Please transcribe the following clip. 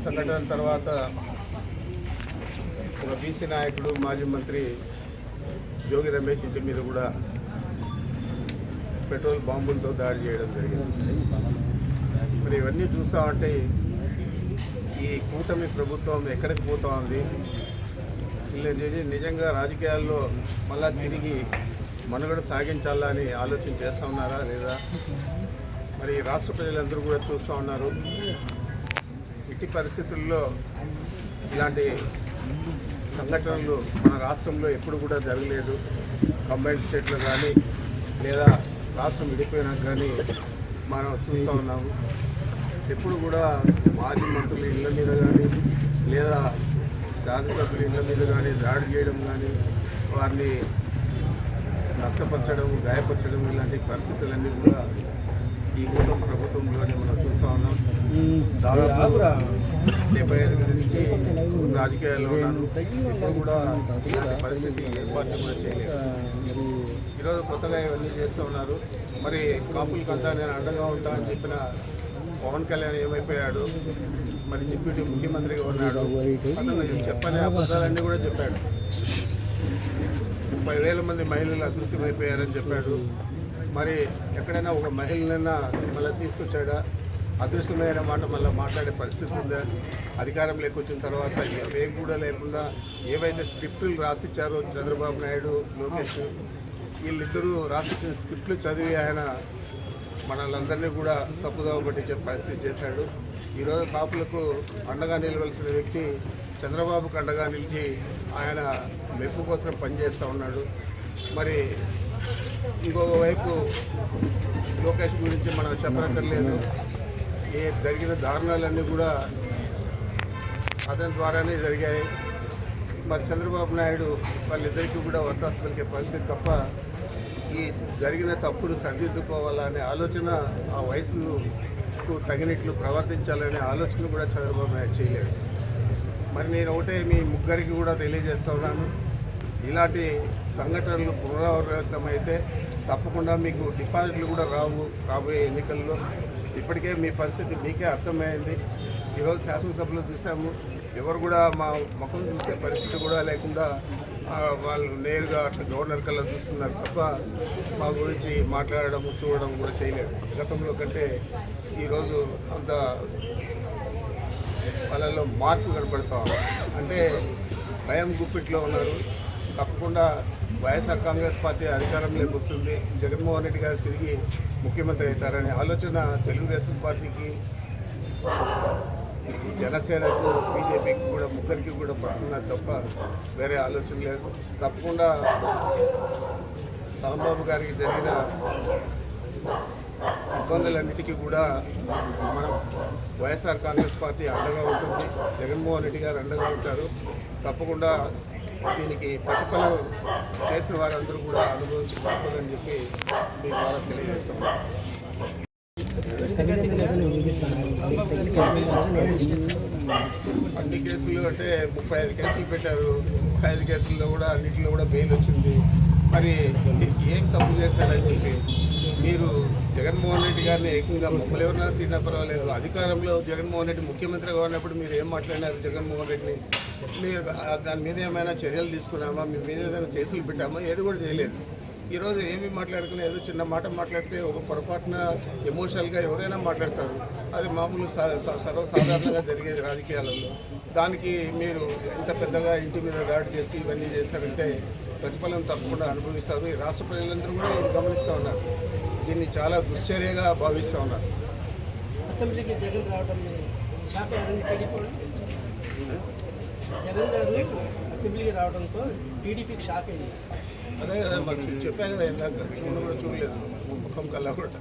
సంఘటన తర్వాత ఒక బీసీ నాయకుడు మాజీ మంత్రి జోగి రమేష్ ఇంటి మీద కూడా పెట్రోల్ బాంబులతో దాడి చేయడం జరిగింది. మరి ఇవన్నీ చూస్తామంటే ఈ కూటమి ప్రభుత్వం ఎక్కడికి పోతా ఉంది, నిజంగా రాజకీయాల్లో మళ్ళా తిరిగి మనుగడ సాగించాలా అని ఆలోచన చేస్తూ ఉన్నారా లేదా? మరి రాష్ట్ర ప్రజలందరూ కూడా చూస్తూ ఉన్నారు. ఇట్టి పరిస్థితుల్లో ఇలాంటి సంఘటనలు మన రాష్ట్రంలో ఎప్పుడు కూడా జరగలేదు. కంబైన్డ్ స్టేట్లో కానీ లేదా రాష్ట్రం విడిపోయినాక కానీ మనం చూస్తూ ఉన్నాము. ఎప్పుడు కూడా మాజీ మంత్రుల ఇళ్ళ మీద కానీ లేదా శాసనసభ్యుల ఇళ్ళ మీద కానీ దాడి చేయడం కానీ, వారిని నష్టపరచడం, గాయపరచడం ఇలాంటి పరిస్థితులన్నీ కూడా ఈ కూటమి ప్రభుత్వంలోనే మనం చూస్తూ ఉన్నాం. దాదాపు 75 నుంచి రాజకీయాల్లో ఉన్నాను. ఇప్పుడు కూడా ఇలాంటి పరిస్థితి ఏ పార్టీ కూడా చేయలేదు. ఈరోజు కొత్తగా ఇవన్నీ చేస్తూ ఉన్నారు. మరి కాపులకంతా నేను అండగా ఉంటా అని చెప్పిన పవన్ కళ్యాణ్ ఏమైపోయాడు? మరి డిప్యూటీ ముఖ్యమంత్రిగా ఉన్నాడు. అతను చెప్పని అబద్ధాలన్నీ కూడా చెప్పాడు. 30,000 మంది మహిళలు అదృశ్యమైపోయారని చెప్పాడు. మరి ఎక్కడైనా ఒక మహిళనైనా మళ్ళీ తీసుకొచ్చాడా? అదృశ్యమైన మాట మళ్ళీ మాట్లాడే పరిస్థితి ఉందా? అధికారం లేకొచ్చిన తర్వాత ఏం కూడా లేకుండా ఏవైతే స్క్రిప్టులు రాసిచ్చారో చంద్రబాబు నాయుడు, లోకేష్ వీళ్ళిద్దరూ రాసిచ్చిన స్క్రిప్టులు చదివి ఆయన మనలందరినీ కూడా తప్పుదోవ పట్టించే పరిస్థితి చేశాడు. ఈరోజు కాపులకు అండగా నిలవలసిన వ్యక్తి చంద్రబాబుకు అండగా నిలిచి ఆయన మెప్పు కోసం పనిచేస్తూ ఉన్నాడు. మరి ఇంకొక వైపు లోకేష్ గురించి మనం చెప్పనక్కర్లేదు. ఏ జరిగిన దారుణాలన్నీ కూడా అతని ద్వారానే జరిగాయి. మరి చంద్రబాబు నాయుడు వాళ్ళిద్దరికీ కూడా వత్తాసు పలికే పరిస్థితి తప్ప ఈ జరిగిన తప్పును సరిదిద్దుకోవాలనే ఆలోచన, ఆ వయసుకు తగినట్లు ప్రవర్తించాలనే ఆలోచన కూడా చంద్రబాబు నాయుడు చేయలేడు. మరి నేను ఒకటే మీ ముగ్గురికి కూడా తెలియజేస్తా ఉన్నాను, ఇలాంటి సంఘటనలు పునరావృతమైతే తప్పకుండా మీకు డిపాజిట్లు కూడా రావు రాబోయే ఎన్నికల్లో. ఇప్పటికే మీ పరిస్థితి మీకే అర్థమైంది. ఈరోజు శాసనసభలో చూసాము, ఎవరు కూడా మా ముఖం చూసే పరిస్థితి కూడా లేకుండా వాళ్ళు నేరుగా అట్లా గవర్నర్ కల్లా చూస్తున్నారు తప్ప మా గురించి మాట్లాడడం, చూడడం కూడా చేయలేదు. గతంలో కంటే ఈరోజు అంత వాళ్ళలో మార్పు కనపడతాం. అంటే భయం గుప్పిట్లో ఉన్నారు. తప్పకుండా వైఎస్ఆర్ కాంగ్రెస్ పార్టీ అధికారంలోకి వస్తుంది, జగన్మోహన్ రెడ్డి గారు తిరిగి ముఖ్యమంత్రి అవుతారనే ఆలోచన తెలుగుదేశం పార్టీకి, జనసేనకు, బీజేపీకి కూడా ముగ్గురికి కూడా పడుతున్నారు తప్ప వేరే ఆలోచన లేదు. తప్పకుండా రాంబాబు గారికి జరిగిన ఇబ్బందులన్నిటికీ కూడా మనం వైఎస్ఆర్ కాంగ్రెస్ పార్టీ అండగా ఉంటుంది, జగన్మోహన్ రెడ్డి గారు అండగా ఉంటారు. తప్పకుండా దీనికి ప్రతిఫలం చేసిన వారందరూ కూడా అనుభవించి పడుతుందని చెప్పి మీ ద్వారా తెలియజేస్తున్నాం. అన్ని కేసులు అంటే 35 కేసులు పెట్టారు. 35 కేసుల్లో కూడా అన్నింటిలో కూడా బెయిల్ వచ్చింది. మరి ఏం తప్పు చేశారని చెప్పి మీరు జగన్మోహన్ రెడ్డి గారిని ఏకంగా మమ్మల్ని ఎవరైనా తిన్నా పర్వాలేదు, అధికారంలో జగన్మోహన్ రెడ్డి ముఖ్యమంత్రిగా ఉన్నప్పుడు మీరు ఏం మాట్లాడినారు? జగన్మోహన్ రెడ్డిని మీరు దాని మీద ఏమైనా చర్యలు తీసుకున్నామా? మీ మీద ఏదైనా కేసులు పెట్టామా? ఏది కూడా చేయలేదు. ఈరోజు ఏమి మాట్లాడుకున్నా ఏదో చిన్న మాట మాట్లాడితే ఒక పొరపాటున ఎమోషనల్గా ఎవరైనా మాట్లాడతారు. అది మామూలు సర్వసాధారణంగా జరిగేది రాజకీయాలలో. దానికి మీరు ఇంత పెద్దగా ఇంటి మీద దాడి చేసి ఇవన్నీ చేశారంటే ప్రతిఫలం తప్పకుండా అనుభవిస్తారు. ఈ రాష్ట్ర ప్రజలందరూ కూడా ఇది గమనిస్తూ ఉన్నారు. దీన్ని చాలా దుశ్చర్యగా భావిస్తూ ఉన్నారు. అసెంబ్లీకి జగన్ రావడం జగన్ గారు అసెంబ్లీకి రావడంతో టీడీపీకి షాక్ అయింది. అదే కదా మరి చెప్పాను కదా, ఇందాక కూడా చూడలేదు ముఖం కల్లా కూడా.